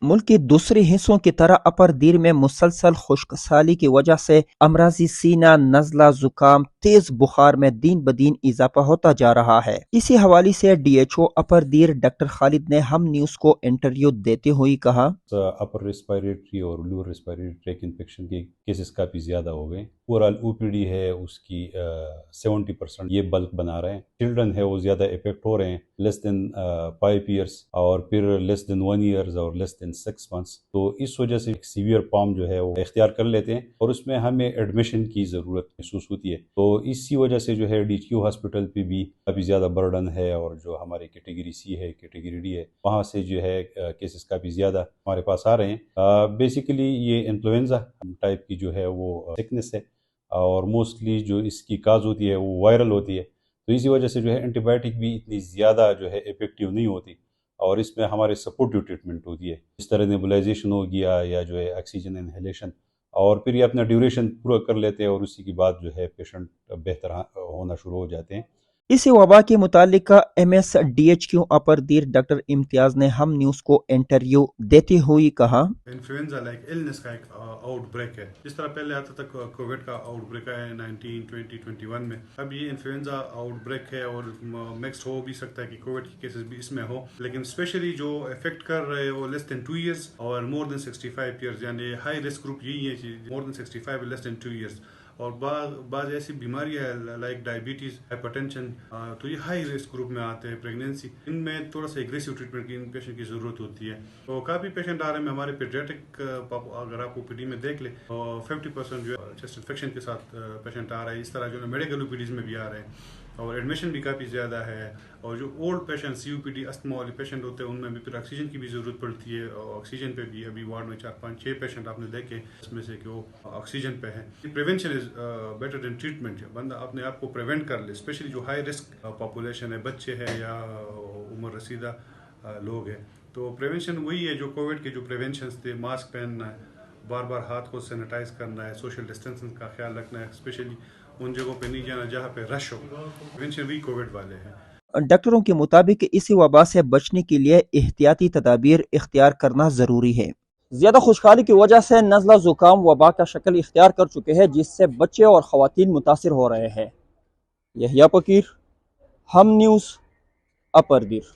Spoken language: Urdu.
ملک کے دوسرے حصوں کی طرح اپر دیر میں مسلسل خشک سالی کی وجہ سے امراض سینہ، نزلہ، زکام، تیز بخار میں دن بدن اضافہ ہوتا جا رہا ہے۔ اسی حوالے سے ڈی ایچ او اپر دیر ڈاکٹر خالد نے ہم نیوز کو انٹرویو دیتے ہوئے کہا، اپر ریسپائریٹری اور لوور ریسپائریٹری ٹریک انفیکشن کے کیسز کافی زیادہ ہو گئے۔ اوورال او پی ڈی ہے اس کی 70% یہ بلک بنا رہے ہیں۔ چلڈرن ہے وہ زیادہ افیکٹ ہو رہے ہیں، لیس دین 5 ایئرس اور پھر لیس دین 1 ایئرز اور لیس دین 6 months۔ تو اس وجہ سے ایک سیویئر پام جو ہے وہ اختیار کر لیتے ہیں اور اس میں ہمیں ایڈمیشن کی ضرورت محسوس ہوتی ہے۔ تو اسی وجہ سے جو ہے ڈی کیو ہاسپٹل پہ بھی کافی زیادہ برڈن ہے، اور جو ہمارے کیٹیگری سی ہے، کیٹیگری ڈی ہے، وہاں سے جو ہے کیسز کافی زیادہ ہمارے پاس آ رہے ہیں۔ بیسیکلی یہ انفلوئنزا ٹائپ کی جو ہے وہ سکنس ہے، اور موسٹلی جو اس کی کاز ہوتی ہے وہ وائرل ہوتی ہے۔ تو اسی وجہ سے جو ہے اینٹی بائیوٹک بھی اتنی زیادہ جو ہے افیکٹو نہیں ہوتی، اور اس میں ہمارے سپورٹیو ٹریٹمنٹ ہوتی ہے، اس طرح نیبولائزیشن ہو گیا یا جو ہے آکسیجن انہیلیشن، اور پھر یہ اپنا ڈیوریشن پورا کر لیتے ہیں، اور اسی کے بعد جو ہے پیشنٹ بہتر ہونا شروع ہو جاتے ہیں۔ اس وبا کے متعلق M S D H Q Upper Dir doctor Imtiaz نے ہم نیوز کو انٹرویو دیتے ہوئے کہا، انفلوئنزا لائک النس کا ایک آؤٹ بریک ہے، جس طرح پہلے آتا تھا کووڈ کا آؤٹ بریک ہے 1920-21 میں، اب یہ انفلوئنزا آؤٹ بریک ہے، اور مکس ہو بھی سکتا ہے کہ کووڈ کی کیسز بھی اس میں ہو، لیکن اسپیشلی جو افیکٹ کر رہے وہ لیس دین 2 ایئرس اور مور دین 65 ایئرس، یعنی ہائی رسک گروپ یہی ہے، مور دین 65 لیس دین 2 ایئرس۔ اور بعض ایسی بیماریاں ہیں لائک ڈائبٹیز، ہائپرٹینشن، تو یہ ہائی رسک گروپ میں آتے ہیں۔ پریگنینسی، ان میں تھوڑا سا اگریسو ٹریٹمنٹ کی ان پیشنٹ کی ضرورت ہوتی ہے۔ تو کافی پیشنٹ آ رہے ہیں ہمارے پیڈیاٹرک، اگر آپ او پی ڈی میں دیکھ لیں 50% جو ہے چیسٹ انفیکشن کے ساتھ پیشنٹ آ رہے ہیں، اس طرح جو ہے میڈیکل او پی ڈیز میں بھی آ رہے ہیں، اور ایڈمیشن بھی کافی زیادہ ہے۔ اور جو اولڈ پیشنٹ سی او پی ڈی استھما والے پیشنٹ ہوتے ہیں، ان میں بھی پھر آکسیجن کی بھی ضرورت پڑتی ہے، اور آکسیجن پہ بھی ابھی وارڈ میں 4-5-6 پیشنٹ آپ نے دیکھے اس میں سے کہ وہ آکسیجن پہ ہیں۔ Prevention is better than treatment, بندہ اپنے آپ کو پریونٹ کر لے، اسپیشلی جو ہائی رسک پاپولیشن ہے، بچے ہیں یا عمر رسیدہ لوگ ہیں۔ تو پریونشن وہی ہے جو کووڈ کے جو پریونشنس تھے، ماسک پہننا ہے، بار بار ہاتھ کو سینیٹائز کرنا ہے، سوشل ڈسٹینسنگ کا خیال رکھنا ہے، اسپیشلی ان جگہوں پہ نہیں جانا جہاں پہ رش ہو۔ پریونشن وہی کووڈ والے ہیں۔ ڈاکٹروں کے مطابق اس وبا سے بچنے کے لیے احتیاطی تدابیر اختیار کرنا ضروری ہے۔ زیادہ خشکسالی کی وجہ سے نزلہ زکام وبا کا شکل اختیار کر چکے ہیں، جس سے بچے اور خواتین متاثر ہو رہے ہیں۔ یحییٰ فقیر، ہم نیوز، اپر دیر۔